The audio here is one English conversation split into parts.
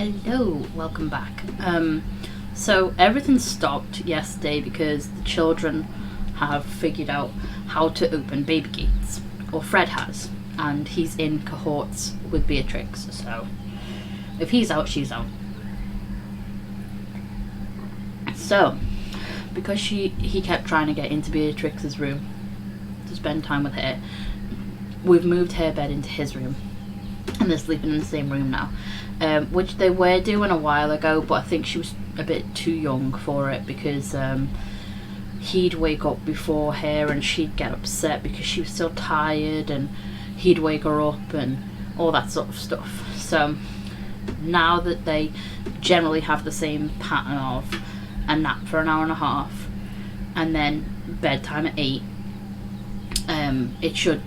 Hello, welcome back. So everything stopped yesterday because the children have figured out how to open baby gates, or Fred has, and he's in cohorts with Beatrix, so if he's out, she's out. So, because he kept trying to get into Beatrix's room to spend time with her, we've moved her bed into his room, and they're sleeping in the same room now, which they were doing a while ago, but I think she was a bit too young for it because he'd wake up before her and she'd get upset because she was still tired, and he'd wake her up and all that sort of stuff. So now that they generally have the same pattern of a nap for an hour and a half and then bedtime at 8, it should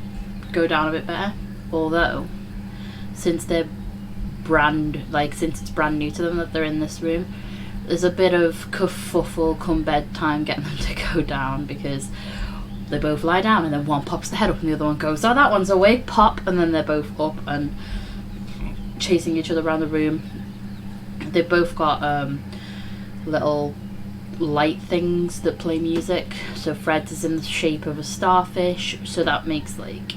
go down a bit better. Although since it's brand new to them that they're in this room, there's a bit of kerfuffle come bedtime getting them to go down, because they both lie down and then one pops the head up and the other one goes, oh, that one's awake, pop, and then they're both up and chasing each other around the room. They've both got little light things that play music. So Fred's is in the shape of a starfish, so that makes, like,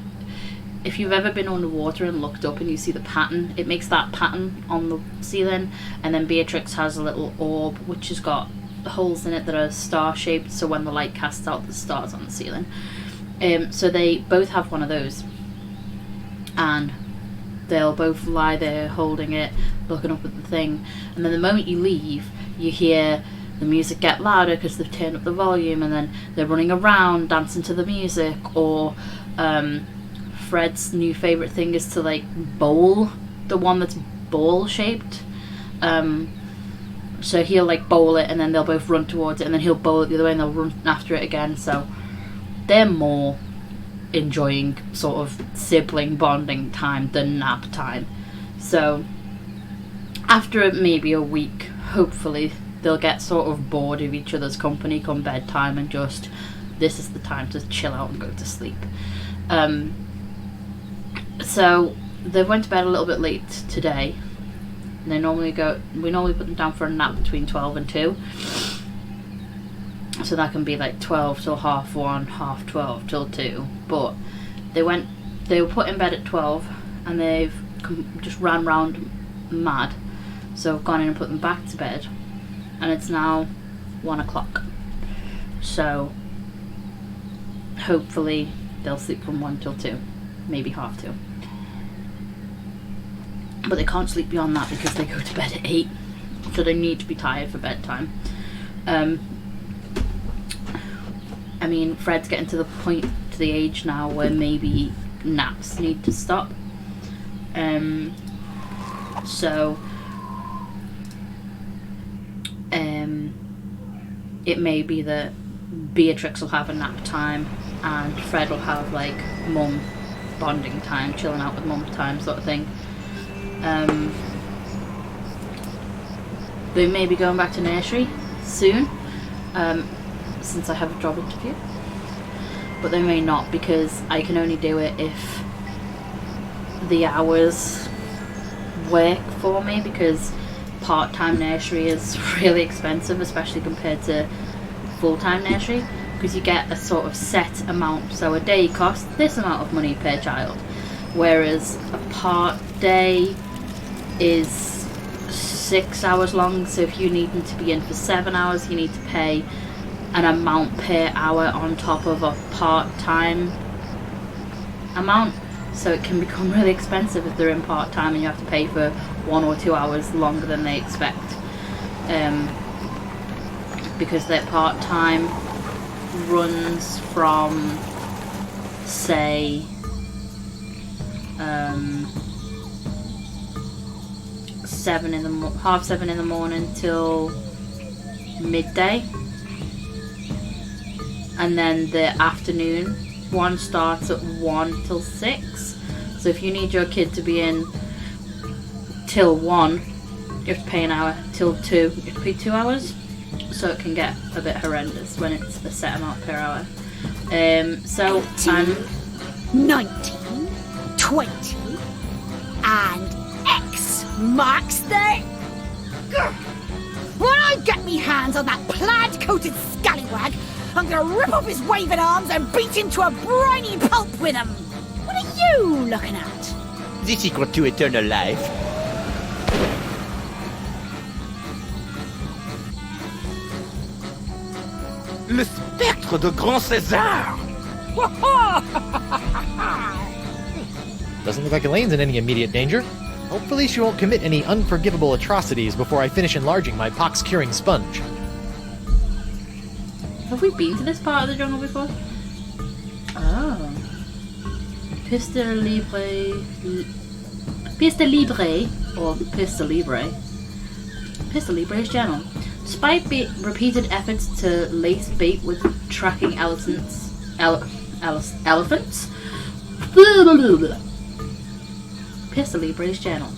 if you've ever been underwater and looked up and you see the pattern, it makes that pattern on the ceiling. And then Beatrix has a little orb which has got holes in it that are star shaped, so when the light casts out the stars on the ceiling. So they both have one of those, and they'll both lie there holding it, looking up at the thing, and then the moment you leave, you hear the music get louder because they've turned up the volume, and then they're running around dancing to the music. Or Fred's new favourite thing is to, like, bowl, the one that's ball shaped. So he'll, like, bowl it and then they'll both run towards it, and then he'll bowl it the other way and they'll run after it again. So they're more enjoying sort of sibling bonding time than nap time. So after maybe a week, hopefully they'll get sort of bored of each other's company come bedtime and just, this is the time to chill out and go to sleep. So they went to bed a little bit late today. We normally put them down for a nap between 12 and 2. So that can be like 12 till 1:30, 12 till 2. But they were put in bed at 12 and they've just ran round mad. So I've gone in and put them back to bed, and it's now 1 o'clock. So hopefully they'll sleep from 1 till 2, maybe 2:30. But they can't sleep beyond that because they go to bed at 8, so they need to be tired for bedtime. I mean, Fred's getting to the age now where maybe naps need to stop. So it may be that Beatrix will have a nap time and Fred will have, like, mum bonding time, chilling out with mum time sort of thing. They may be going back to nursery soon, since I have a job interview, but they may not, because I can only do it if the hours work for me, because part-time nursery is really expensive, especially compared to full-time nursery, because you get a sort of set amount. So a day costs this amount of money per child, whereas a part day is 6 hours long. So if you need them to be in for 7 hours, you need to pay an amount per hour on top of a part-time amount. So it can become really expensive if they're in part-time and you have to pay for 1 or 2 hours longer than they expect, because their part-time runs from, say, 7:30 in the morning till midday, and then the afternoon one starts at 1 till 6. So if you need your kid to be in till 1, you have to pay an hour. Till 2, you have to pay 2 hours. So it can get a bit horrendous when it's a set amount per hour. So 18, 19, 20, and X marks the When I get me hands on that plaid-coated scallywag, I'm gonna rip off his waving arms and beat him to a briny pulp with them. What are you looking at? The secret to eternal life. Le spectre de Grand César! Doesn't look like Elaine's in any immediate danger. Hopefully she won't commit any unforgivable atrocities before I finish enlarging my pox-curing sponge. Have we been to this part of the jungle before? Oh. Pista Libre... Pista Libre, or Pista Libre. Pista Libre's journal. Despite repeated efforts to lace bait with tracking elephants... Elephants? Pista Libre's journal.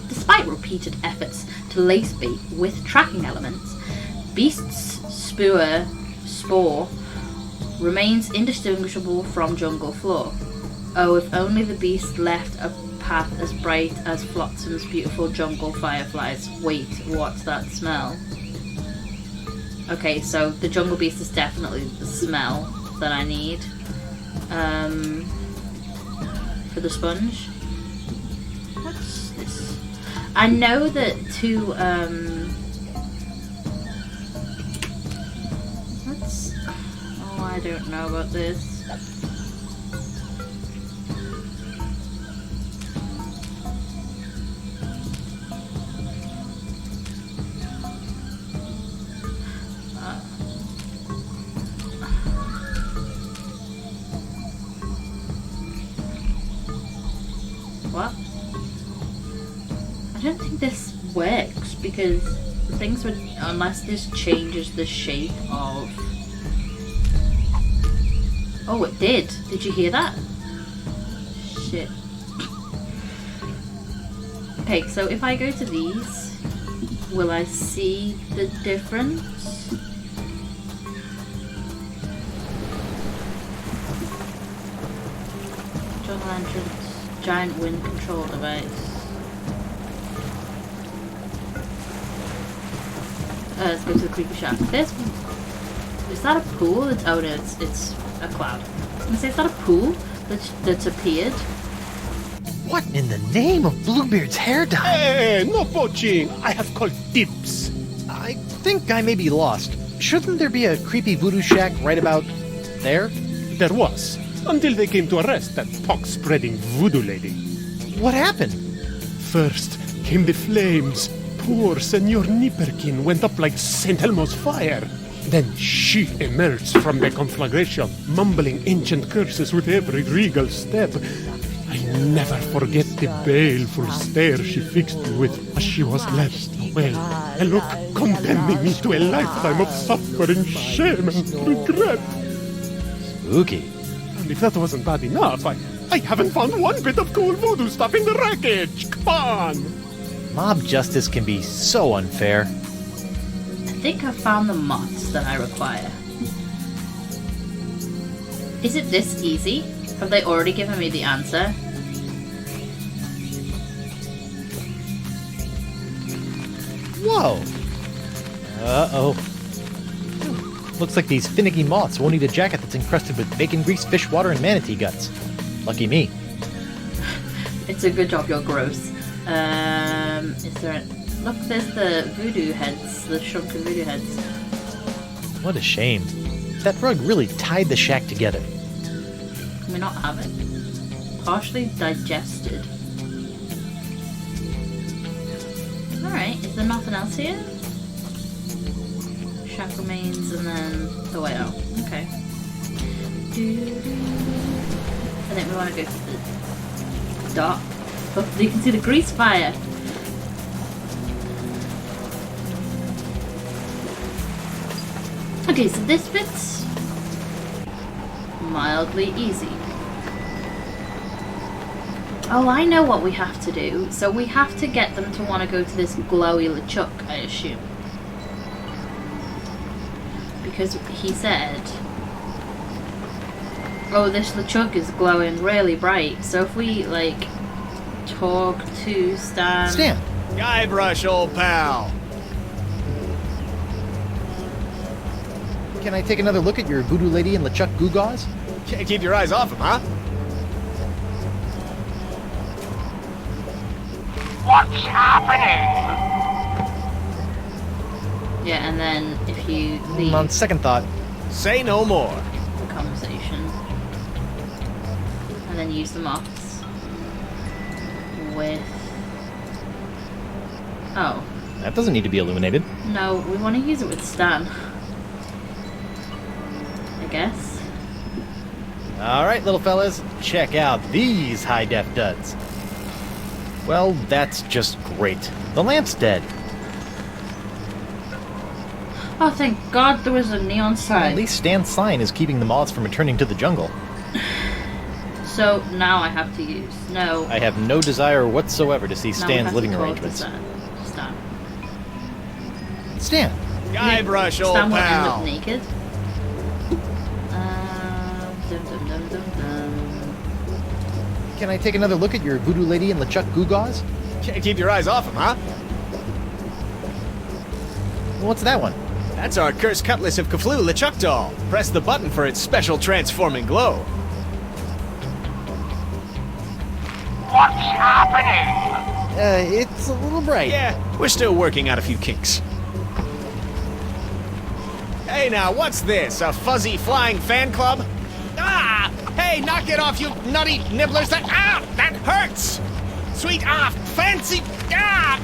Despite repeated efforts to lace bait with tracking elements, Beast's spore remains indistinguishable from jungle floor. Oh, if only the beast left a path as bright as Flotsam's beautiful jungle fireflies. Wait, what's that smell? Okay, so the jungle beast is definitely the smell that I need for the sponge. What's this? I know that to I don't know about this. What? I don't think this works because things would, unless this changes the shape of. Oh, it did. Did you hear that? Shit. Okay, so if I go to these, will I see the difference? Jungle entrance, giant wind control device. Let's go to the creepy shaft. This, is that a pool? It's, oh no, it's a cloud. I was gonna say, is that a pool that's appeared? What in the name of Bluebeard's hair dye? Hey, no poaching. I have called dibs. I think I may be lost. Shouldn't there be a creepy voodoo shack right about there? There was, until they came to arrest that pox-spreading voodoo lady. What happened? First came the flames. Poor Senor Nipperkin went up like St. Elmo's fire. Then she emerged from the conflagration, mumbling ancient curses with every regal step. I never forget the baleful stare she fixed me with as she was led away. A look condemning me to a lifetime of suffering, shame, and regret. Spooky. And if that wasn't bad enough, I haven't found one bit of cool voodoo stuff in the wreckage. Come on! Mob justice can be so unfair. I think I found the mods that I require. Is it this easy? Have they already given me the answer? Whoa! Uh-oh. Looks like these finicky moths won't eat a jacket that's encrusted with bacon grease, fish water, and manatee guts. Lucky me. It's a good job you're gross. Is there a... Look, there's the voodoo heads, the shrunken voodoo heads. What a shame. That rug really tied the shack together. Can we not have it? Partially digested. Alright, is there nothing else here? Shack remains and then the way out. Okay. I think we want to go to the dock. Oh, you can see the grease fire. Okay, so this bit's mildly easy. Oh, I know what we have to do. So we have to get them to want to go to this glowy LeChuck, I assume. Because he said, oh, this LeChuck is glowing really bright. So if we, like, talk to Stan... Stan, Guybrush, old pal. Can I take another look at your voodoo lady and LeChuck Gewgaws? Can't keep your eyes off him, huh? What's happening? Yeah, and then if you leave On second thought, Say no more. the conversation, and then use the moths with. Oh, that doesn't need to be illuminated. no, we want to use it with Stan. I guess. Alright, little fellas, check out these high-def duds. Well, that's just great. The lamp's dead. Oh, thank God there was a neon At sign. least Stan's sign is keeping the moths from returning to the jungle. So now I have to use. No. I have no desire whatsoever to see now we Stan's have living to talk to arrangements. Stan. Stan! Guybrush, old Stan will end up pal. naked. Dum, dum, dum, dum, dum. Can I take another look at your voodoo lady and LeChuck Gewgaws? Can't keep your eyes off him, huh? What's that one? That's our cursed cutlass of Cthulhu LeChuck doll. Press the button for its special transforming glow. What's happening? It's a little bright. Yeah, we're still working out a few kinks. Hey now, what's this? A fuzzy flying fan club? Ah! Hey, knock it off, you nutty nibblers! That hurts! Sweet fancy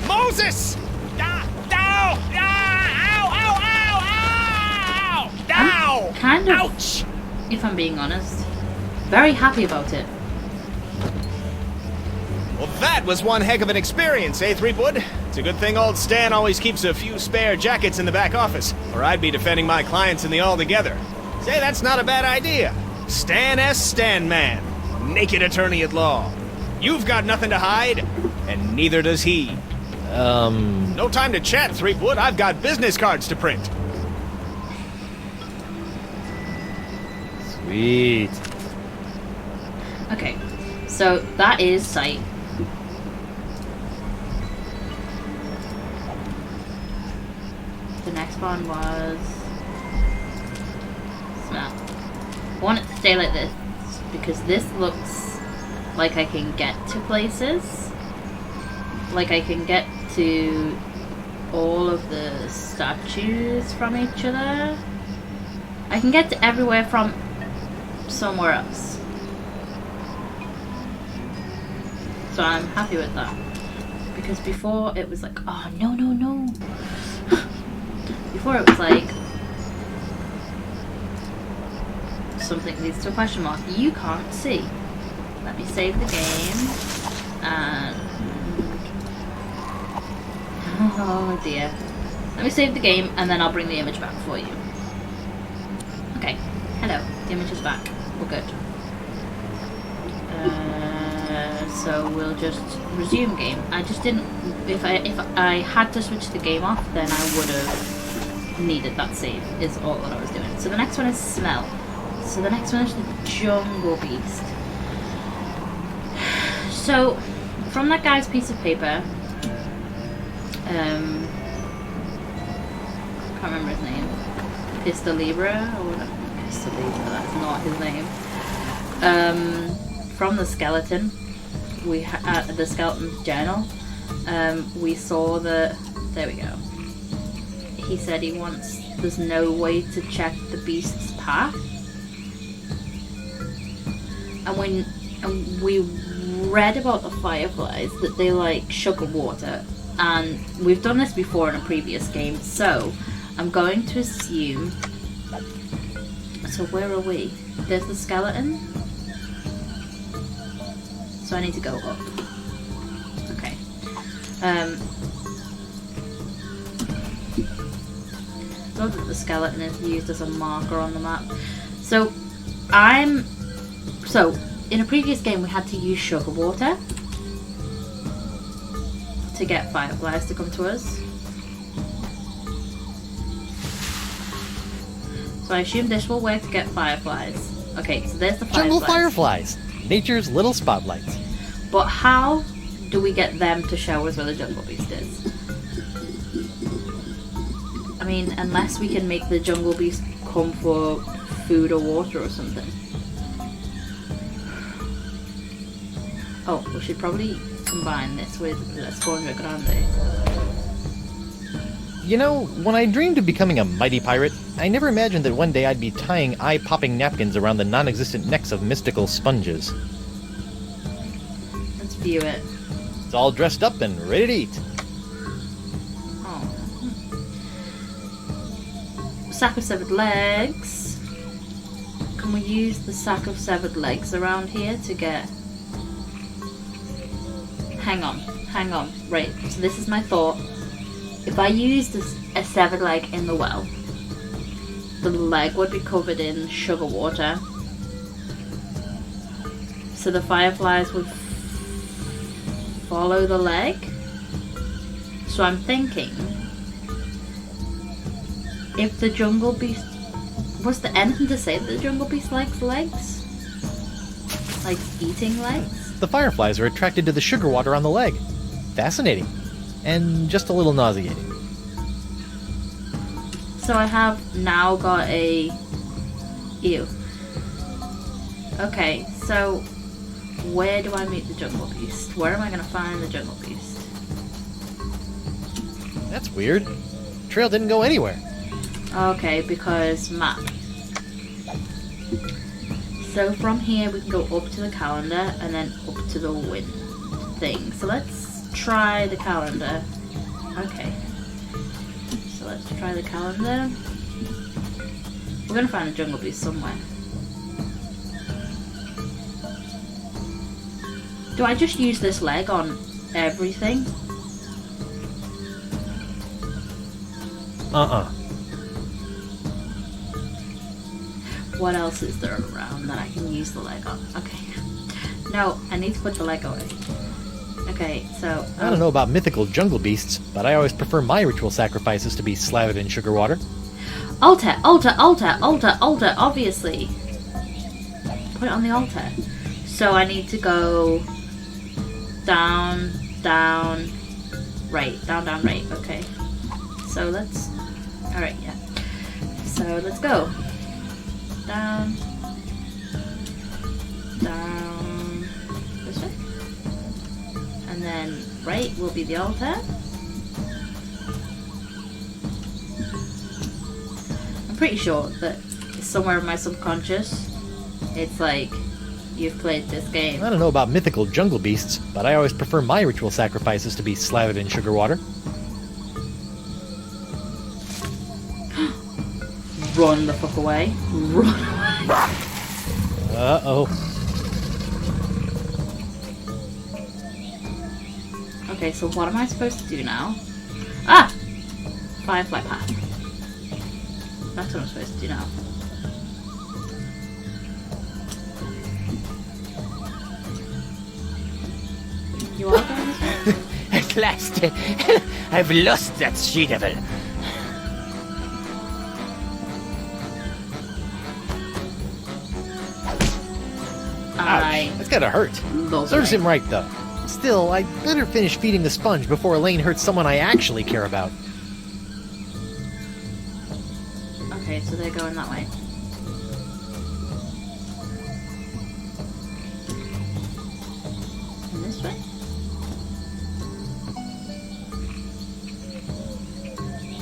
Moses! Ow! Kind of, Ouch! if I'm being honest, very happy about it. Well, that was one heck of an experience, eh, Threepwood? It's a good thing old Stan always keeps a few spare jackets in the back office, or I'd be defending my clients in the Altogether. Say, that's not a bad idea. Stan S. Stanman, naked attorney at law. You've got nothing to hide, and neither does he. No time to chat, Threepwood. I've got business cards to print. Sweet. Okay, so that is sight. The next one was smell. I want it to stay like this because this looks like I can get to places. Like I can get to all of the statues from each other. I can get to everywhere from somewhere else. So I'm happy with that. Because before it was like, oh no, no, no. Before it was like, something leads to a question mark. You can't see. Let me save the game. And oh dear. Let me save the game and then I'll bring the image back for you. Okay. Hello. The image is back. We're good. So we'll just resume game. I just didn't. If I had to switch the game off, then I would have needed that save. Is all that I was doing. So the next one is smell. So the next one is the jungle beast. So from that guy's piece of paper, can't remember his name. Pistolibra or whatever. Pistolibra. That's not his name. From the skeleton. We the skeleton's journal, we saw that. There we go. He said he wants. There's no way to check the beast's path, and we read about the fireflies that they like sugar water, and we've done this before in a previous game. So I'm going to assume. So where are we? There's the skeleton. So I need to go up. Okay. Note that the skeleton is used as a marker on the map. So in a previous game we had to use sugar water to get fireflies to come to us. So I assume this will work to get fireflies. Okay, so there's the fireflies. Jungle fireflies. Nature's little spotlights. But how do we get them to show us where the jungle beast is? I mean, unless we can make the jungle beast come for food or water or something. Oh, we should probably combine this with the Squadra Grande. You know, when I dreamed of becoming a mighty pirate, I never imagined that one day I'd be tying eye-popping napkins around the non-existent necks of mystical sponges. Let's view it. It's all dressed up and ready to eat. Oh. Sack of severed legs. Can we use the sack of severed legs around here to get... Hang on. Right, so this is my thought. If I used a severed leg in the well, the leg would be covered in sugar water. So the fireflies would follow the leg. So I'm thinking, if the jungle beast... Was there anything to say that the jungle beast likes legs? Like eating legs? The fireflies are attracted to the sugar water on the leg. Fascinating. And just a little nauseating. So I have now got a... Ew. Okay, so where do I meet the jungle beast? Where am I going to find the jungle beast? That's weird. Trail didn't go anywhere. Okay, because map. So from here we can go up to the calendar and then up to the wind thing. So let's try the calendar. Okay. So let's try the calendar. We're gonna find the jungle beast somewhere. Do I just use this leg on everything? What else is there around that I can use the leg on? Okay. No, I need to put the leg away. Okay, so... I don't know about mythical jungle beasts, but I always prefer my ritual sacrifices to be slathered in sugar water. Altar, obviously. Put it on the altar. So I need to go down, right. Down, right. Okay. So let's... Alright, yeah. So let's go. Down. This way. And then right will be the altar. I'm pretty sure that somewhere in my subconscious, it's like, you've played this game. I don't know about mythical jungle beasts, but I always prefer my ritual sacrifices to be slathered in sugar water. Run the fuck away. Run away. Uh-oh. Okay, so what am I supposed to do now? Ah! Firefly path. That's what I'm supposed to do now. You are going this way? At last, I've lost that she-devil. That's gotta hurt. Serves him right, though. Still, I'd better finish feeding the sponge before Elaine hurts someone I actually care about. Okay, so they're going that way. And this way?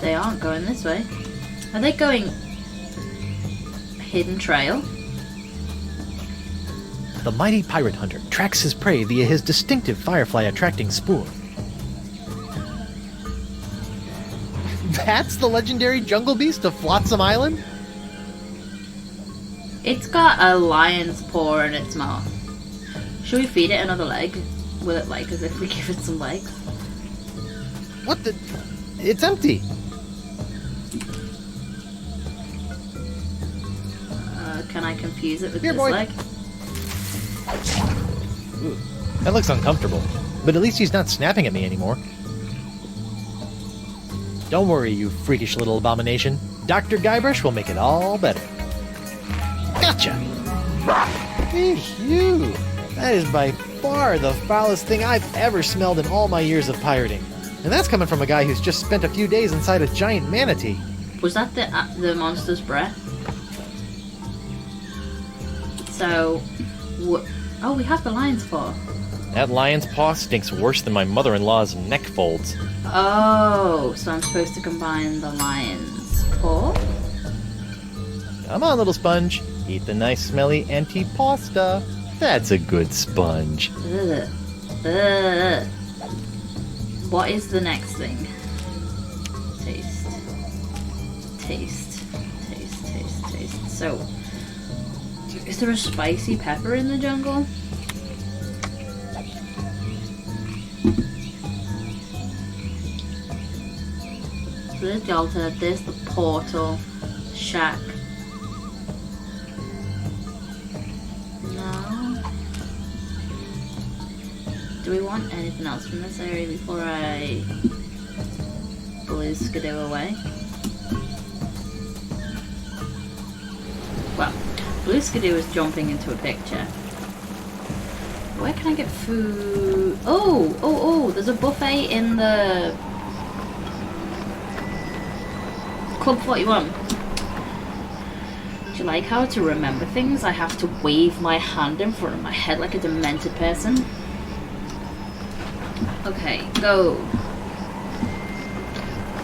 They aren't going this way. Are they going hidden trail? The mighty pirate hunter tracks his prey via his distinctive firefly-attracting spoor. That's the legendary jungle beast of Flotsam Island? It's got a lion's paw in its mouth. Should we feed it another leg? Will it like as if we give it some legs? What the... It's empty. Can I confuse it with Here, this boy. leg? Ooh, that looks uncomfortable. But at least he's not snapping at me anymore. Don't worry, you freakish little abomination. Dr. Guybrush will make it all better. Gotcha! Hey, you! That is by far the foulest thing I've ever smelled in all my years of pirating. And that's coming from a guy who's just spent a few days inside a giant manatee. Was that the monster's breath? So, oh, we have the lion's paw. That lion's paw stinks worse than my mother-in-law's neck folds. Oh, so I'm supposed to combine the lion's paw? Come on, little sponge. Eat the nice smelly antipasta. That's a good sponge. Ugh. Ugh. What is the next thing? Taste. Taste. Taste, taste, taste. So, is there a spicy pepper in the jungle? There's the altar, there's the portal, shack. No. Do we want anything else from this area before I blue skidoo away? Well, blue skidoo is jumping into a picture. Where can I get food? Oh, there's a buffet in the Club 41. Do you like how to remember things I have to wave my hand in front of my head like a demented person? Okay, go.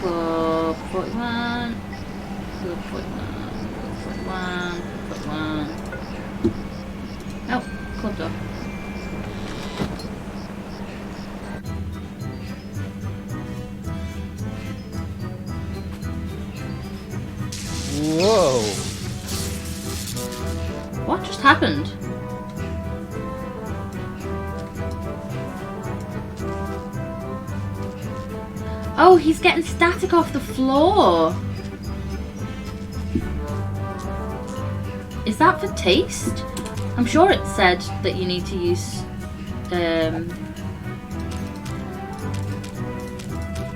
Club 41. Club 41. Club 41. Club 41. Oh, club door. Whoa. What just happened? Oh, he's getting static off the floor. Is that for taste? I'm sure it said that you need to use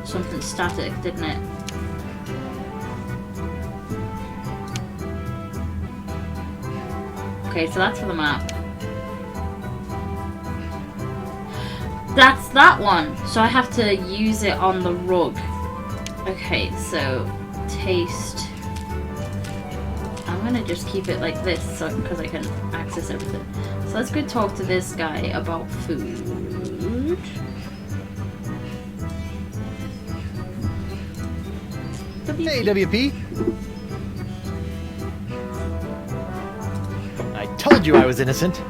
something static, didn't it? Okay, so that's for the map. That's that one. So I have to use it on the rug. Okay, so taste. I'm gonna just keep it like this so because I can access everything. So let's go talk to this guy about food. Hey, WP. I told you I was innocent.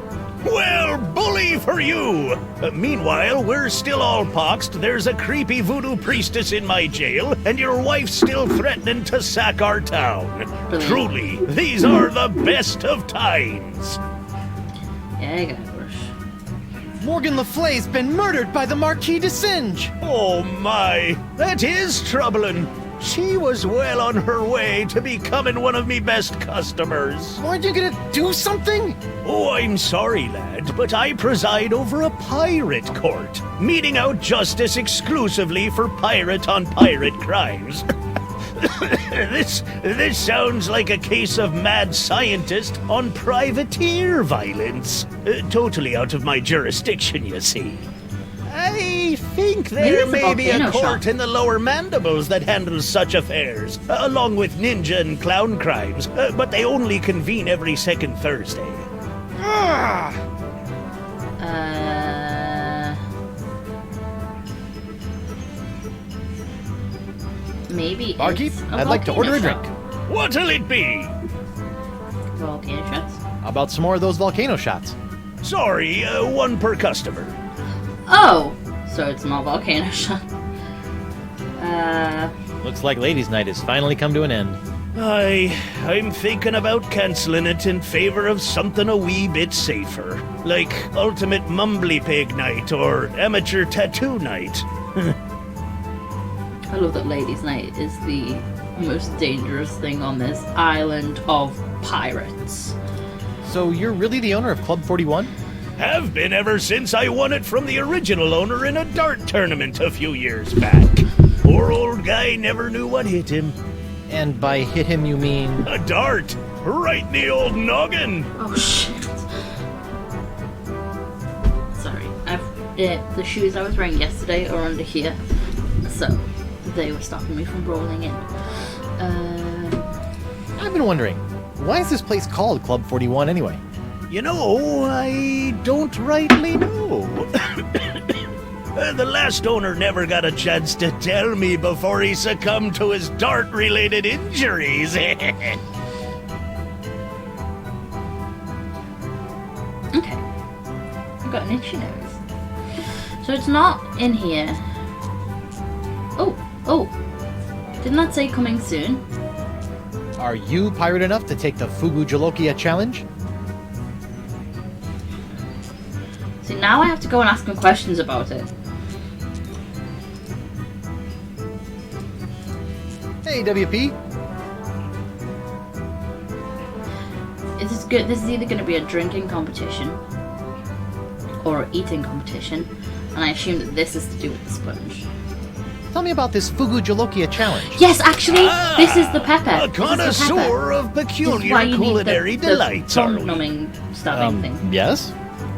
Well, bully for you! Meanwhile, we're still all poxed, there's a creepy voodoo priestess in my jail, and your wife's still threatening to sack our town. Brilliant. Truly, these are the best of times. Yeah, I got it, Bush. Morgan Le Fay's been murdered by the Marquis de Singe. Oh my, that is troubling. She was well on her way to becoming one of me best customers. Aren't you gonna do something? Oh, I'm sorry, lad, but I preside over a pirate court, meting out justice exclusively for pirate-on-pirate crimes. This sounds like a case of mad scientist on privateer violence. Totally out of my jurisdiction, you see. I think there Maybe it's a may be a volcano court shot. in the lower mandibles that handles such affairs, along with ninja and clown crimes, but they only convene every second Thursday. Maybe Barkeep, it's a I'd like to order a volcano drink. shot. What'll it be? Volcano shots. How about some more of those volcano shots? Sorry, one per customer. Oh, so it's not volcano shot. Looks like ladies' night has finally come to an end. I'm thinking about cancelling it in favor of something a wee bit safer, like Ultimate Mumbly Pig Night or Amateur Tattoo Night. I love that ladies' night is the most dangerous thing on this island of pirates. So you're really the owner of Club 41? Have been ever since I won it from the original owner in a dart tournament a few years back. Poor old guy never knew what hit him. And by hit him you mean... A dart! Right in the old noggin! Oh shit. Sorry. the shoes I was wearing yesterday are under here, so they were stopping me from rolling in. I've been wondering, why is this place called Club 41 anyway? You know, I don't rightly know. The last owner never got a chance to tell me before he succumbed to his dart-related injuries. Okay. I've got an itchy nose. So it's not in here. Oh. Didn't that say coming soon? Are you pirate enough to take the Fugu Jalokia challenge? See, now I have to go and ask him questions about it. Hey, WP. This is good. This is either going to be a drinking competition or an eating competition, and I assume that this is to do with the sponge. Tell me about this Fugu Jalokia challenge. Yes, actually, this is the pepper. A This is the connoisseur pepper. of This is peculiar why you need culinary the delights, are we? tongue-numbing stabbing thing. Yes?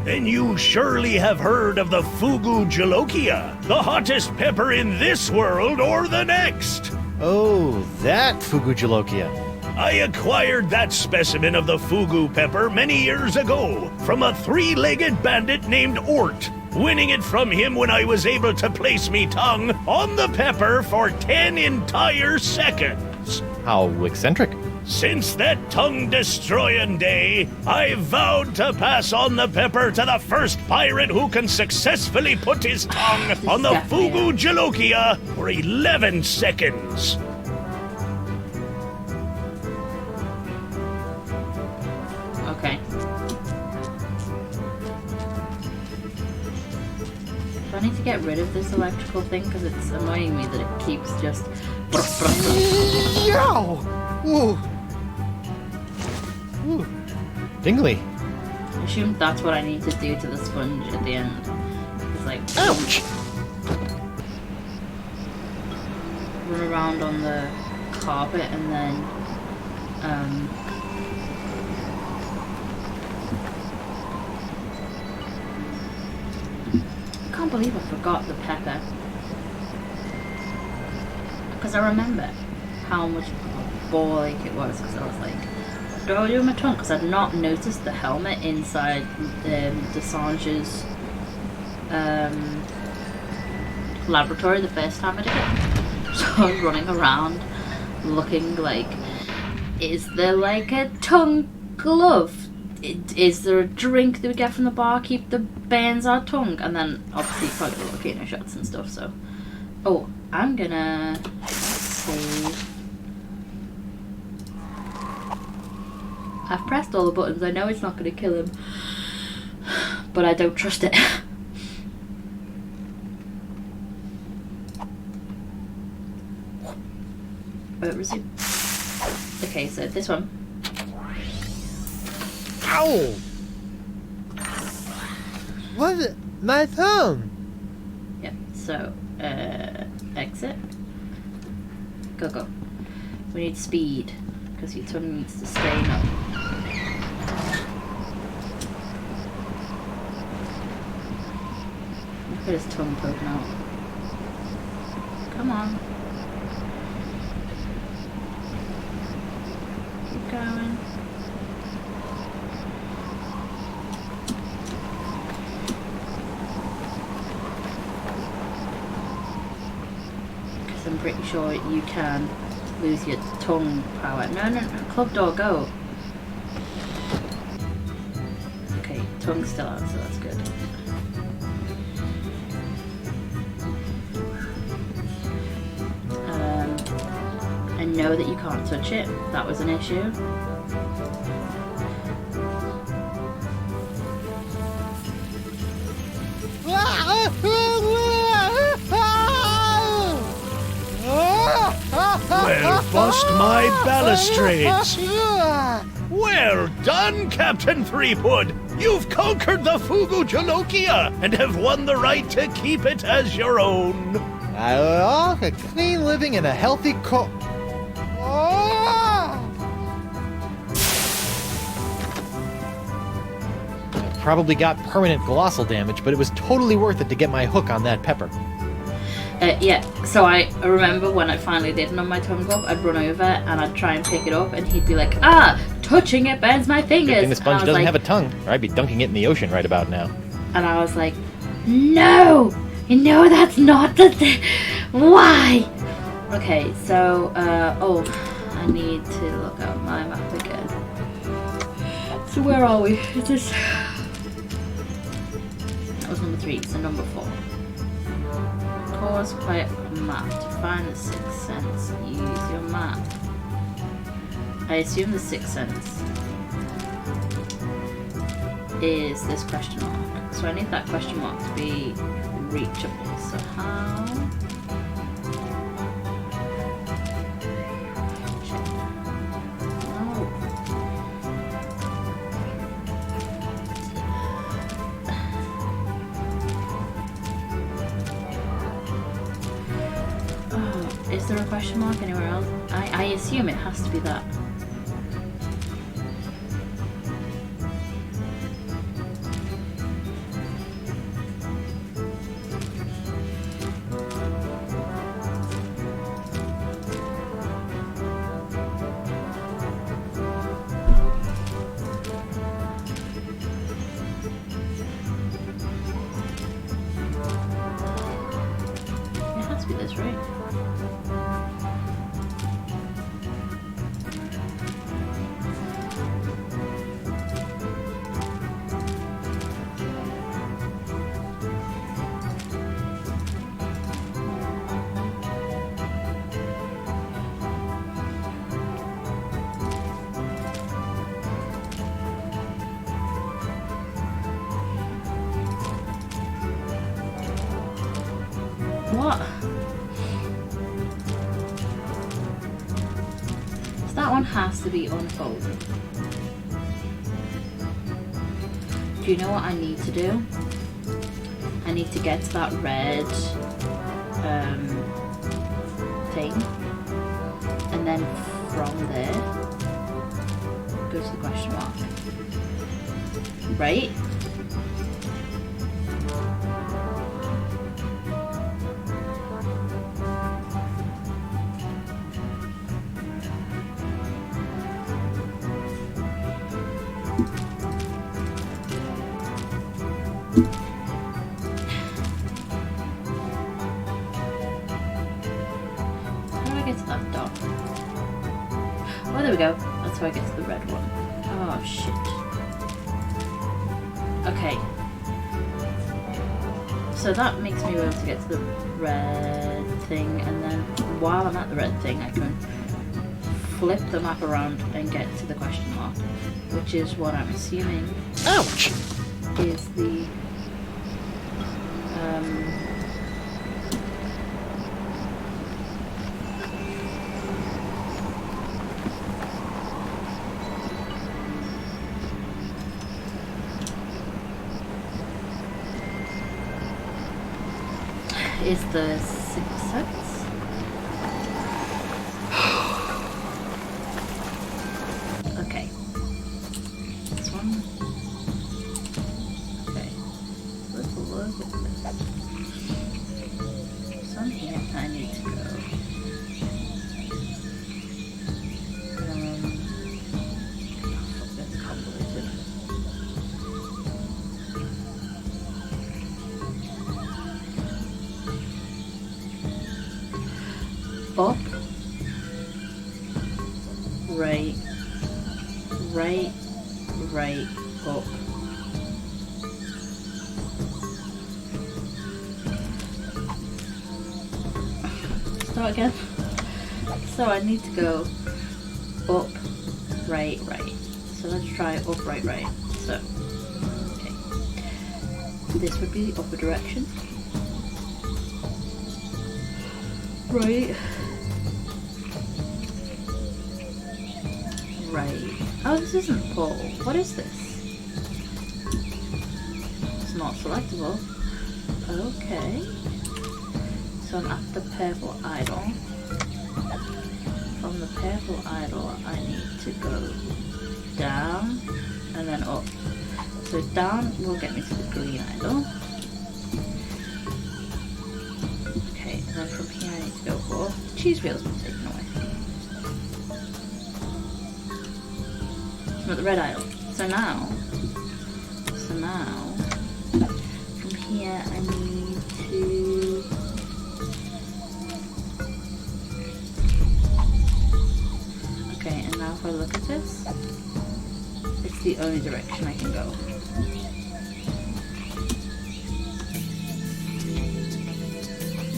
Then you surely have heard of the Fugu Jalokia, the hottest pepper in this world or the next. Oh, that Fugu Jalokia. I acquired that specimen of the Fugu pepper many years ago from a three-legged bandit named Ort, winning it from him when I was able to place me tongue on the pepper for 10 entire seconds. How eccentric. Since that tongue-destroying day, I vowed to pass on the pepper to the first pirate who can successfully put his tongue on the Fugu Jalokia for 11 seconds. Okay. Do I need to get rid of this electrical thing? Because it's annoying me that it keeps just... Yow! Ooh. Ooh. Tingly. I assume that's what I need to do to the sponge at the end. It's like... Ouch! Run around on the carpet and then... I can't believe I forgot the pepper. Because I remember how much ball ache it was, because I was like, what do I do with my tongue? Because I'd not noticed the helmet inside Desange's laboratory the first time I did it. So I was running around looking like, is there like a tongue glove? Is there a drink that we get from the barkeep that burns our tongue? And then obviously probably the volcano shots and stuff, so. Oh, I'm gonna save. I've pressed all the buttons. I know it's not gonna kill him, but I don't trust it. Resume. Okay, so this one. Ow! What? My tongue! Yep, so, exit. Go. We need speed, because your tongue needs to stay up. Look at his tongue poking out. Come on. Keep going. I'm pretty sure you can lose your tongue power. No, club door, go. Okay, tongue's still out, so that's good. I know that you can't touch it. That was an issue. Well, bust my balustrades. Well done, Captain Threepwood. You've conquered the Fugu Jalokia and have won the right to keep it as your own. A clean living and a healthy probably got permanent glossal damage, but it was totally worth it to get my hook on that pepper. Yeah, so I remember when I finally did numb my tongue up, I'd run over and I'd try and pick it up, and he'd be like, touching it burns my fingers. Good thing the sponge And I was doesn't like, have a tongue, or I'd be dunking it in the ocean right about now. And I was like, no, that's not the thing. Why? Okay, so, I need to look up my map again. So where are we? Is this? That was number 3, so number 4. Cause quiet map to find the sixth sense. Use your map. I assume the sixth sense is this question mark. So I need that question mark to be reachable. So how? Is there a question mark anywhere else? I assume it has to be that. It has to be this, right? What? So that one has to be unfolded. Do you know what I need to do? I need to get to that red thing, and then from there go to the question mark. Right? How do I get to that dot? Oh, there we go. That's how I get to the red one. Oh, shit. Okay. So that makes me able to get to the red thing, and then while I'm at the red thing, I can flip the map around and get to the question mark, which is what I'm assuming Ouch! is the is the sixth sense. Okay. This one. Okay. Let's look at this. So here I need to go. That's convoluted. Up, right, right, right, up. Start again. So I need to go up, right, right. So let's try up, right, right. So, okay. This would be the upper direction. Right. Right. Oh, this isn't pull. What is this? It's not selectable. Okay. So I'm at the purple idol. From the purple idol, I need to go down and then up. So down will get me to the green idol. Okay, and then from here I need to go for cheese wheel's been taken away. I'm at the red idol. So now from here I need to okay, and now if I look at this, it's the only direction I can go.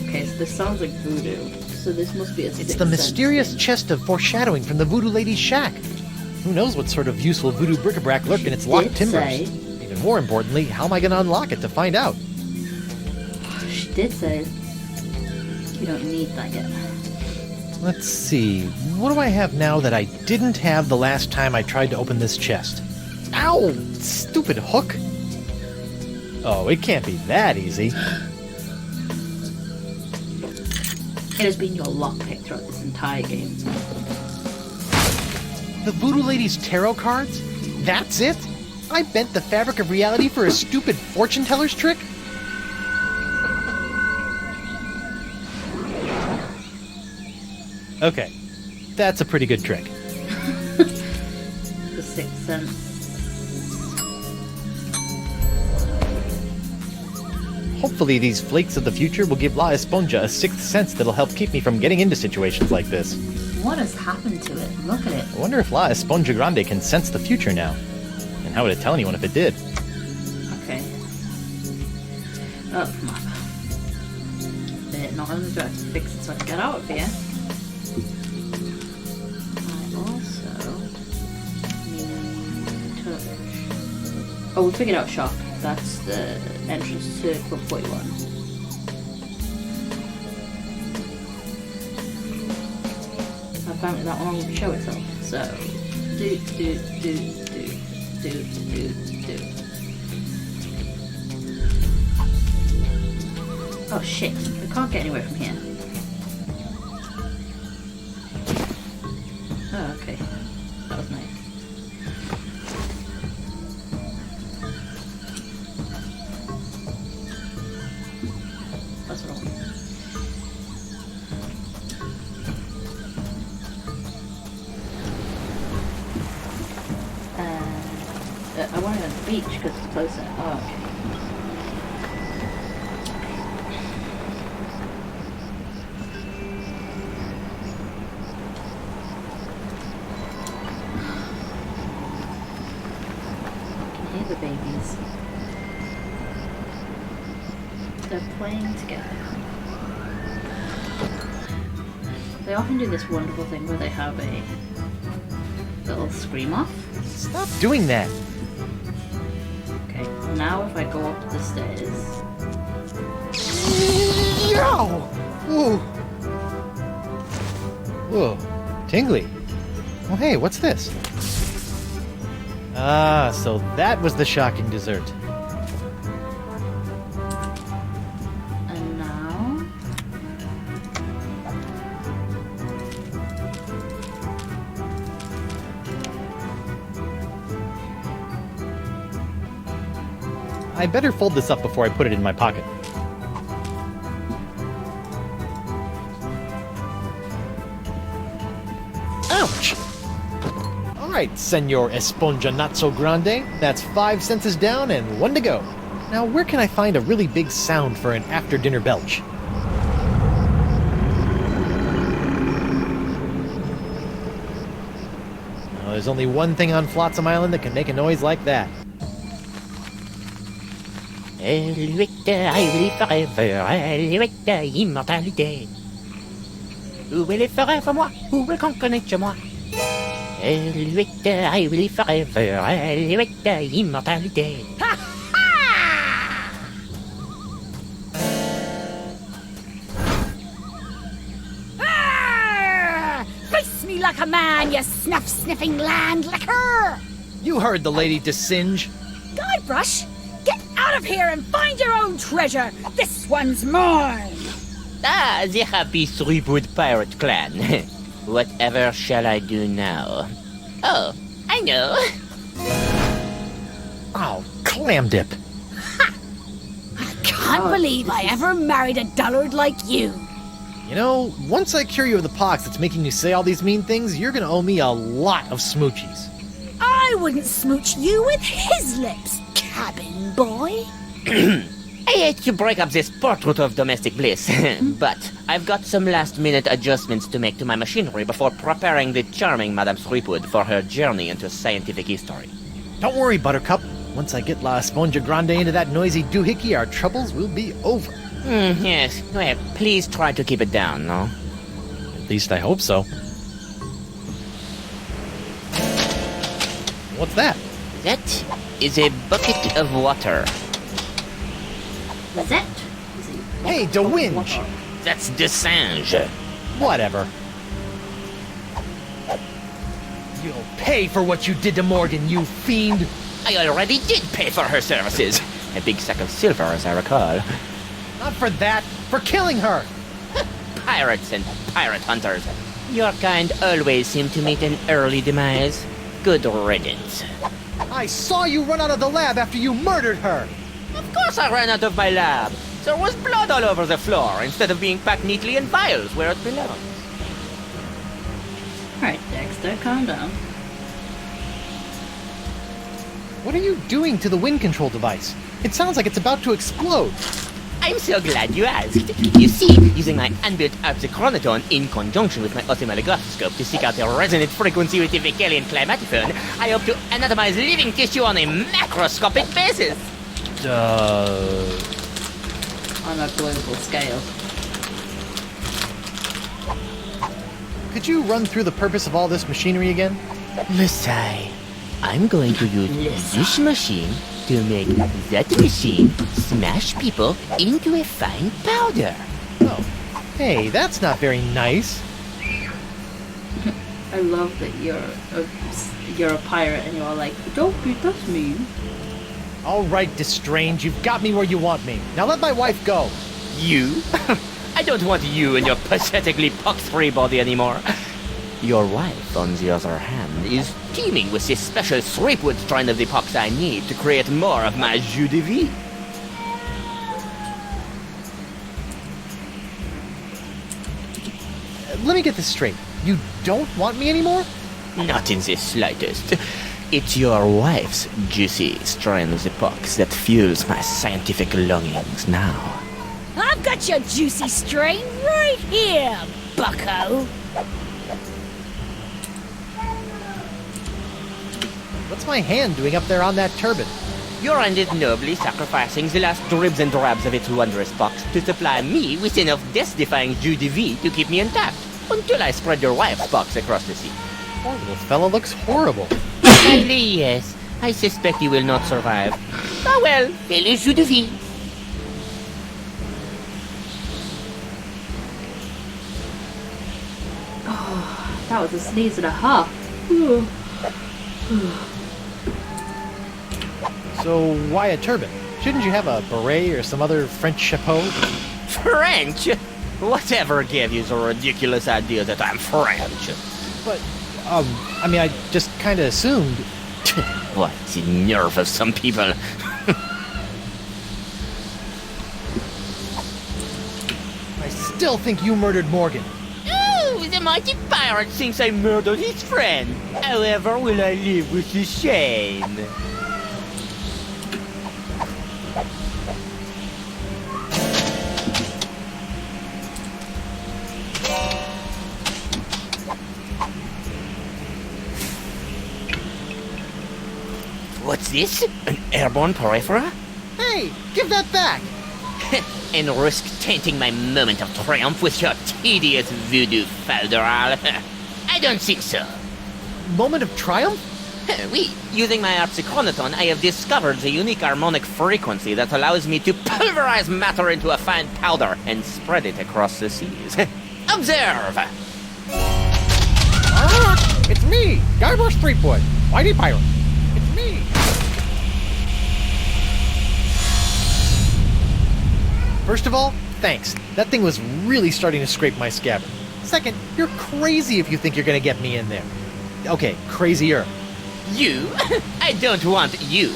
Okay, so this sounds like voodoo. So this must be a It's sixth the sense mysterious thing. chest of foreshadowing from the Voodoo Lady's shack. Who knows what sort of useful voodoo bric-a-brac lurk in its locked did timbers? say- Even more importantly, how am I going to unlock it to find out? She did say you don't need that yet. Let's see. What do I have now that I didn't have the last time I tried to open this chest? Ow! Stupid hook! Oh, it can't be that easy. It has been your lockpick throughout this entire game. The Voodoo Lady's tarot cards? That's it? I bent the fabric of reality for a stupid fortune teller's trick? Okay, that's a pretty good trick. The sixth sense. Hopefully these flakes of the future will give La Esponja a sixth sense that'll help keep me from getting into situations like this. What has happened to it? Look at it. I wonder if La Esponja Grande can sense the future now. And how would it tell anyone if it did? Okay. Oh, come on. Not only do I have to fix it so I can get out of here, I also need to... Oh, we figured out shop. That's the entrance to Club 41. Apparently that one will show itself. So, do. Oh shit, we can't get anywhere from here. Oh, okay. That was nice. That's wrong. I want to go to the beach because it's closer. Oh, okay. Hear the babies. They're playing together. They often do this wonderful thing where they have a little scream off. Stop doing that! Okay, now if I go up the stairs. Ow! Whoa! Whoa. Tingly. Oh hey, what's this? Ah, so that was the shocking dessert. And now. I better fold this up before I put it in my pocket. Ouch! Alright, Senor Esponja Not So Grande. That's 5 senses down and 1 to go. Now, where can I find a really big sound for an after-dinner belch? Well, there's only one thing on Flotsam Island that can make a noise like that. Élevé I forever, élevé immortalité. Où est les forêts pour moi? Où est qu'on connaît chez moi? Élevé I forever, élevé immortalité. Ah! Face me like a man, you snuff-sniffing land-licker! You heard the lady, Desinge. Guybrush, get out of here and find your own treasure! This one's mine! Ah, the happy Threewood Pirate Clan. Whatever shall I do now? Oh, I know. Oh, clam dip. I can't believe I ever married a dullard like you. You know, once I cure you of the pox that's making you say all these mean things, you're gonna owe me a lot of smoochies. I wouldn't smooch you with his lips, cabin boy. I hate to break up this portrait of domestic bliss, but I've got some last-minute adjustments to make to my machinery before preparing the charming Madame Threepwood for her journey into scientific history. Don't worry, Buttercup. Once I get La Esponja Grande into that noisy doohickey, our troubles will be over. Yes. Well, please try to keep it down, no? At least I hope so. What's that? That is a bucket of water. Is it? Hey, DeWinch! That's Desange. Whatever. You'll pay for what you did to Morgan, you fiend! I already did pay for her services. A big sack of silver, as I recall. Not for that, for killing her! Pirates and pirate hunters. Your kind always seem to meet an early demise. Good riddance. I saw you run out of the lab after you murdered her! Of course I ran out of my lab. There was blood all over the floor instead of being packed neatly in vials where it belongs. Alright, Dexter, calm down. What are you doing to the wind control device? It sounds like it's about to explode. I'm so glad you asked. You see, using my unbuilt Arpsichronoton in conjunction with my ophthalmologoscope to seek out the resonant frequency with the Vecalian climatophone, I hope to anatomize living tissue on a macroscopic basis. On a global scale. Could you run through the purpose of all this machinery again? Messiah, I'm going to use this machine to make that machine smash people into a fine powder. Oh, hey, that's not very nice. I love that you're a pirate and you're like, don't be, that's mean. All right, Destrange, you've got me where you want me. Now let my wife go. You? I don't want you and your pathetically pox-free body anymore. Your wife, on the other hand, is teeming with this special Threepwood strain of the pox I need to create more of my jus de vie. Let me get this straight. You don't want me anymore? Not in the slightest. It's your wife's juicy strain of the pox that fuels my scientific longings now. I've got your juicy strain right here, bucko. What's my hand doing up there on that turban? Your end is nobly sacrificing the last dribs and drabs of its wondrous pox to supply me with enough death-defying jus de vie to keep me intact, until I spread your wife's pox across the sea. Poor little fella looks horrible. Sadly, yes. I suspect he will not survive. Oh well, quel est jus de vie? Oh, that was a sneeze and a half. Ooh. So why a turban? Shouldn't you have a beret or some other French chapeau? French? Whatever gave you the ridiculous idea that I'm French? But, I mean, I just kind of assumed. What, the nerve of some people. I still think you murdered Morgan. Oh, the mighty pirate thinks I murdered his friend. However will I live with the shame? What's this? An airborne porifera? Hey, give that back! And risk tainting my moment of triumph with your tedious voodoo falderal? I don't think so. Moment of triumph? Oui, using my Arpsichronoton, I have discovered the unique harmonic frequency that allows me to pulverize matter into a fine powder and spread it across the seas. Observe! Ah, it's me, Guybrush Threepwood, Whitey Pirate. It's me. First of all, thanks. That thing was really starting to scrape my scabbard. Second, you're crazy if you think you're gonna get me in there. Okay, crazier. You? I don't want you.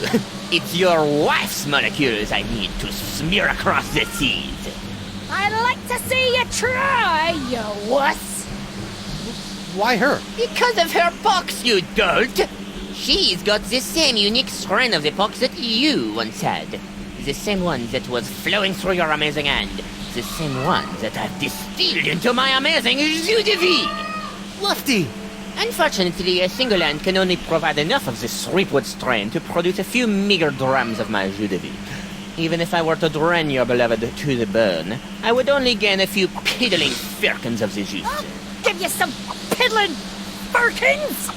It's your wife's molecules I need to smear across the seas. I'd like to see you try, you wuss. Why her? Because of her pox, you dolt! She's got the same unique strain of the pox that you once had. The same one that was flowing through your amazing hand. The same one that I've distilled into my amazing jus de vie! Lefty! Unfortunately, a single hand can only provide enough of this Threepwood strain to produce a few meager drams of my jus de vie. Even if I were to drain your beloved to the bone, I would only gain a few piddling firkins of the juice. I'll give you some piddling firkins.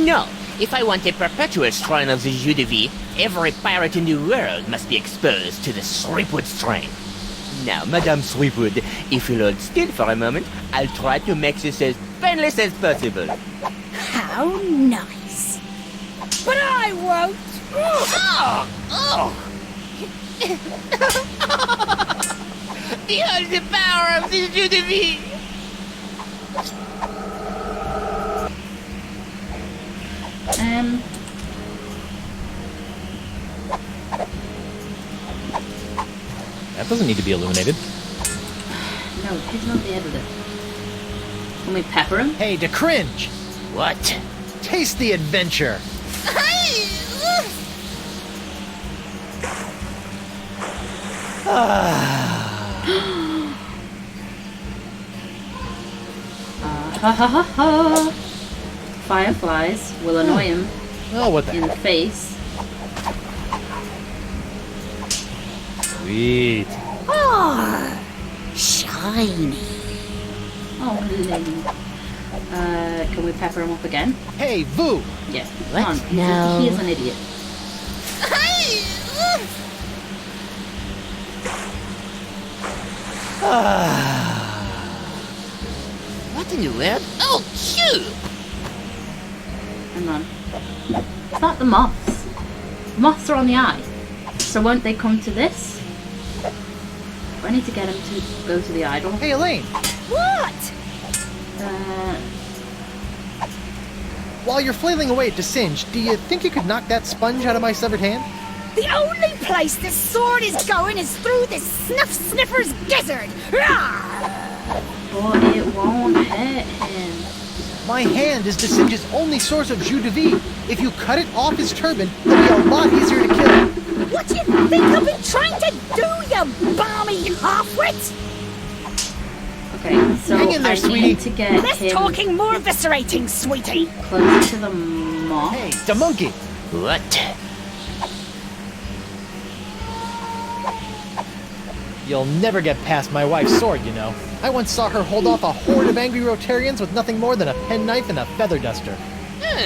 No, if I want a perpetual strain of the jus de vie, every pirate in the world must be exposed to the Threepwood strain. Now, Madame Threepwood, if you'll hold still for a moment, I'll try to make this as painless as possible. How nice. But I won't. Behold the power of the jus de vie! That doesn't need to be illuminated. No, he's not the editor. Can we pepper him? Hey, to cringe! What? Taste the adventure! Ha ha ha ha! Fireflies will annoy him Oh, what the in the heck? face. Sweet. Ah, shiny. Oh, lady. Can we pepper him up again? Hey, Voo! Yeah. What Come on. now? He is an idiot. What in the world? Oh, shoot! Hang on. It's not the moths. The moths are on the eye. So won't they come to this? I need to get him to go to the idol. Hey, Elaine! What? While you're flailing away at Singe, do you think you could knock that sponge out of my severed hand? The only place this sword is going is through this snuff sniffer's gizzard. Rawr! But it won't hurt him. My hand is Singe's only source of jus de vie. If you cut it off his turban, it'll be a lot easier to kill. What do you think I've been trying to do, you balmy halfwit? Okay, so Hang in there, I sweetie. need to get Less him talking, more eviscerating, sweetie. closer to the moth. Hey, the monkey! What? You'll never get past my wife's sword, you know. I once saw her hold off a horde of angry Rotarians with nothing more than a penknife and a feather duster.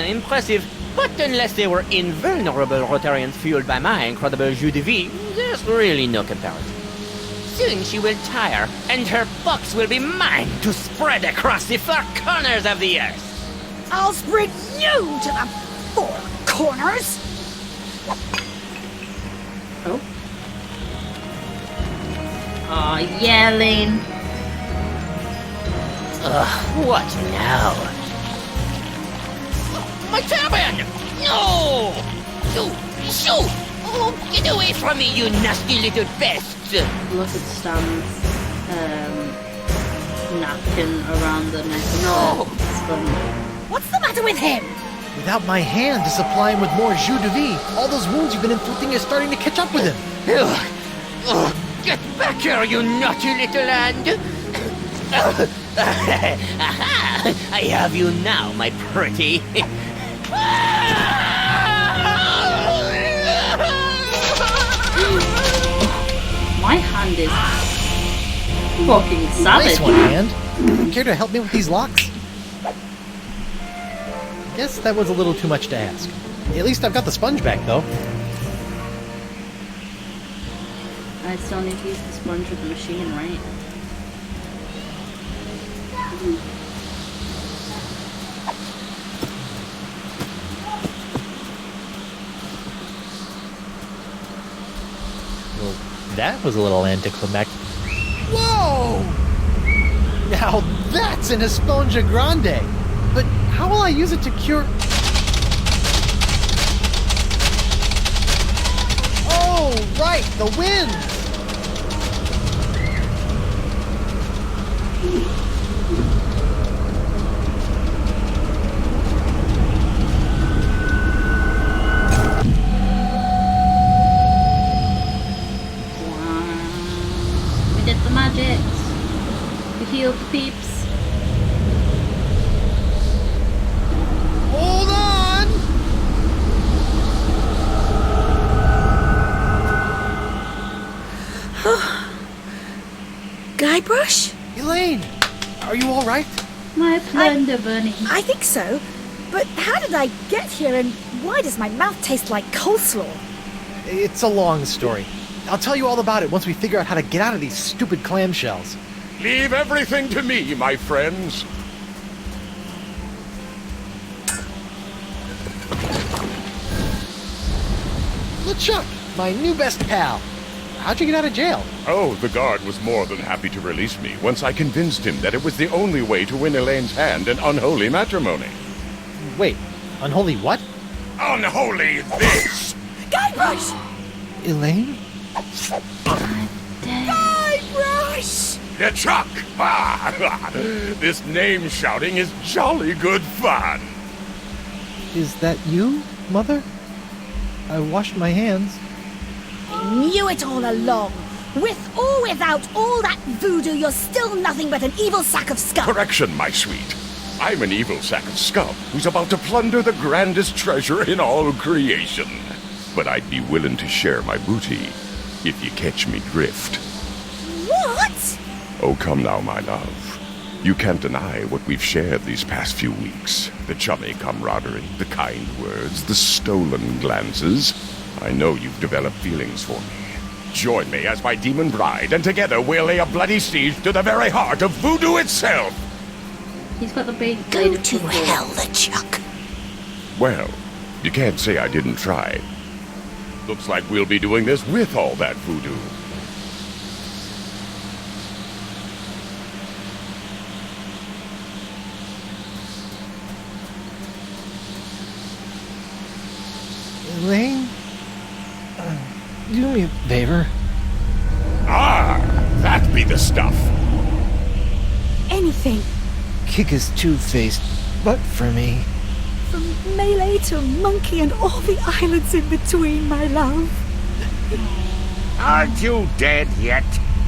Impressive. But unless they were invulnerable Rotarians fueled by my incredible jus de vie, there's really no comparison. Soon she will tire, and her box will be mine to spread across the four corners of the earth. I'll spread you to the four corners. Oh. Aw, yeah, Lane. Ugh, what now? My turban! No! Shoo! Oh, get away from me, you nasty little pest! Look at Stan's napkin around the neck of No. the sponge. What's the matter with him? Without my hand to supply him with more jus de vie, all those wounds you've been inflicting are starting to catch up with him. Ugh. Ugh. Get back here, you naughty little hand! Aha! I have you now, my pretty. My hand is fucking Nice savage. one, hand. Care to help me with these locks? Guess that was a little too much to ask. At least I've got the sponge back, though. I still need to use the sponge with the machine, right? Well, that was a little anticlimactic. Whoa! Now that's an Esponja Grande! But how will I use it to cure... Oh, right, the wind! We did the magic. We healed the peeps. Hold on! Guybrush? Elaine, are you all right? My plunder bunny. I think so. But how did I get here and why does my mouth taste like coleslaw? It's a long story. I'll tell you all about it once we figure out how to get out of these stupid clamshells. Leave everything to me, my friends. LeChuck, my new best pal. How'd you get out of jail? Oh, the guard was more than happy to release me once I convinced him that it was the only way to win Elaine's hand in unholy matrimony. Wait, unholy what? Unholy this! Guybrush! Elaine? Guybrush! LeChuck! Ah, this name shouting is jolly good fun. Is that you, Mother? I washed my hands. I knew it all along. With or without all that voodoo, you're still nothing but an evil sack of scum. Correction, my sweet. I'm an evil sack of scum who's about to plunder the grandest treasure in all creation. But I'd be willing to share my booty if you catch me drift. What? Oh, come now, my love. You can't deny what we've shared these past few weeks. The chummy camaraderie, the kind words, the stolen glances. I know you've developed feelings for me. Join me as my demon bride, and together we'll lay a bloody siege to the very heart of voodoo itself! He's got the big Go blade of to football. hell, LeChuck. Well, you can't say I didn't try. Looks like we'll be doing this with all that voodoo. Elaine? Do me a favor. Ah, that be the stuff. Anything. Kick his two-faced butt for me. From Melee to Monkey and all the islands in between, my love. Aren't you dead yet?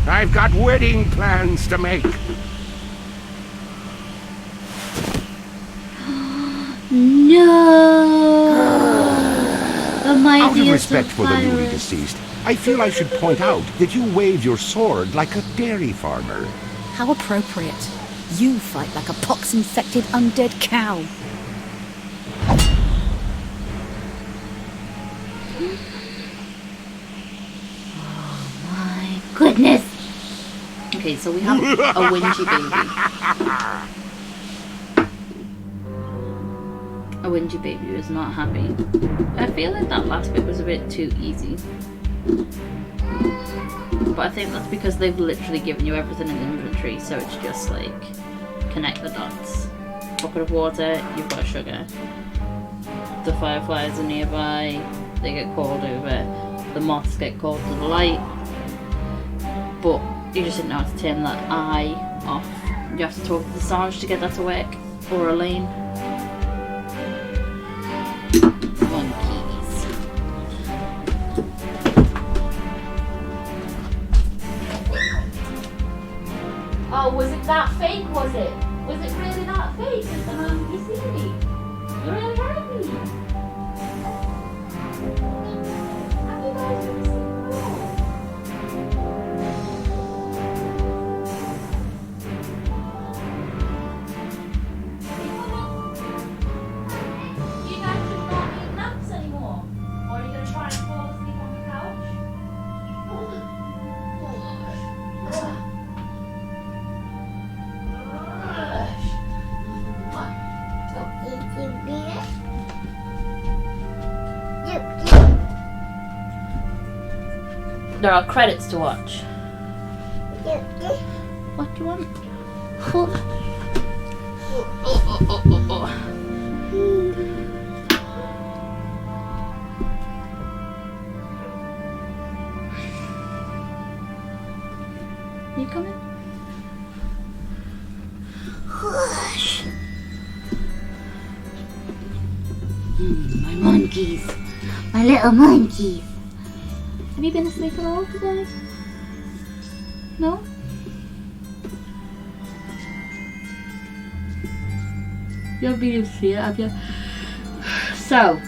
I've got wedding plans to make. No! The mightiest Out of respect for the pirates. newly deceased, I feel I should point out that you wave your sword like a dairy farmer. How appropriate. You fight like a pox-infected undead cow. My goodness! Okay, so we have a whingy baby. A whingy baby who is not happy. I feel like that last bit was a bit too easy. But I think that's because they've literally given you everything in inventory, so it's just like, connect the dots. Bucket of water, you've got sugar. The fireflies are nearby, they get called over. The moths get called to the light. But you just didn't know how to turn that eye off. You have to talk to the Sarge to get that to work. Or Elaine. Monkeys. Oh, was it that fake, was it? Was it really that fake? Is the monkey silly? You're really happy. Have you guys ever seen You guys should not need naps anymore. Or are you going to try and fall asleep on the couch? There are credits to watch. What do you want? My monkeys. My little monkeys. Have you been asleep at all today? No? You haven't been able to see it, have you? So,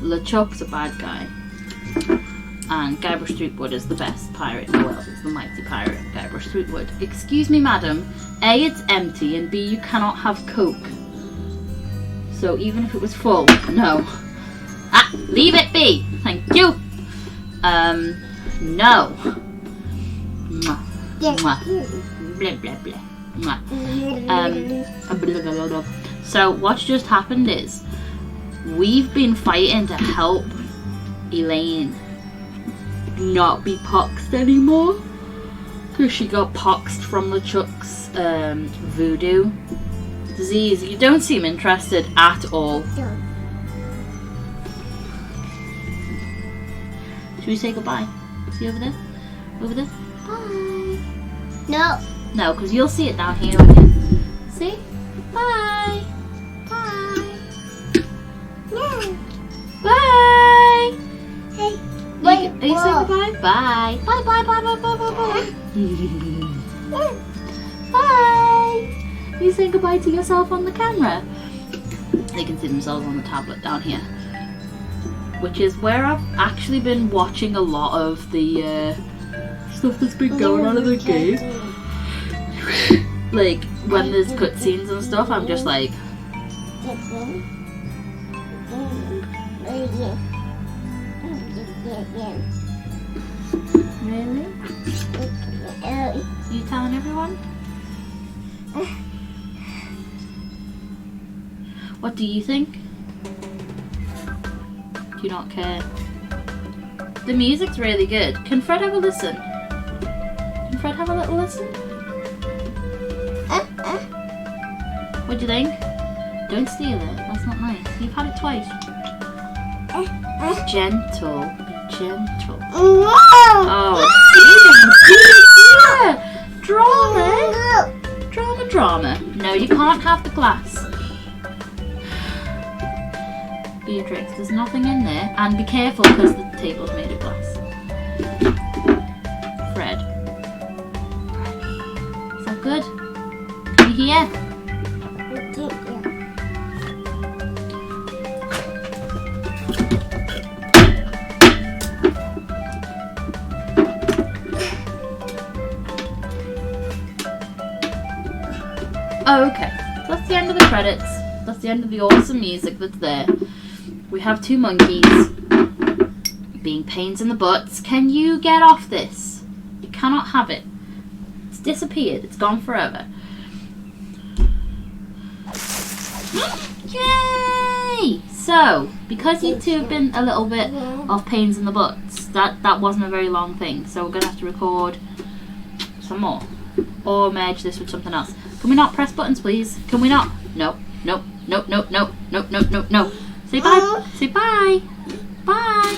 LeChuck's a bad guy. And Guybrush Threepwood is the best pirate in the world. It's the mighty pirate, Guybrush Threepwood. Excuse me, madam. A, it's empty, and B, you cannot have Coke. So even if it was full, no. Ah, leave it be. Thank you. No. Mwah. Mwah. Blah, blah, blah. Mwah. Blah, blah, blah, blah. So what's just happened is we've been fighting to help Elaine not be poxed anymore because she got poxed from LeChuck's voodoo disease. You don't seem interested at all. Should we say goodbye? See over there? Over there? Bye. No. No, because you'll see it down here again. See? Bye. Bye. No. Bye. Hey. Are you saying goodbye? Bye. Bye, bye, bye, bye, bye, bye, bye. Bye. Are you saying goodbye to yourself on the camera? They can see themselves on the tablet down here. Which is where I've actually been watching a lot of the stuff that's been going on in the game. Like, when there's cutscenes and stuff, I'm just like... Really? You telling everyone? What do you think? Do you not care? The music's really good. Can Fred have a listen? Can Fred have a little listen? What do you think? Don't steal it. That's not nice. You've had it twice. Gentle. Be gentle. Oh, yeah. Drama. Drama, drama. No, you can't have the glass. Beatrix, there's nothing in there. And be careful because the table's made of glass. Fred. Is that good? Can you hear? Oh, okay. So that's the end of the credits. That's the end of the awesome music that's there. We have two monkeys being pains in the butts. Can you get off this? You cannot have it. It's disappeared. It's gone forever. Yay! So, because you two have been a little bit of pains in the butts, that wasn't a very long thing. So we're going to have to record some more. Or merge this with something else. Can we not press buttons, please? Can we not? No, no, no, no, no, no, no, no, no. Say bye. Say bye. Bye.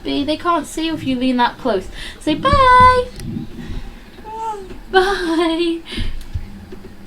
B, they can't see you if you lean that close. Say bye. Bye.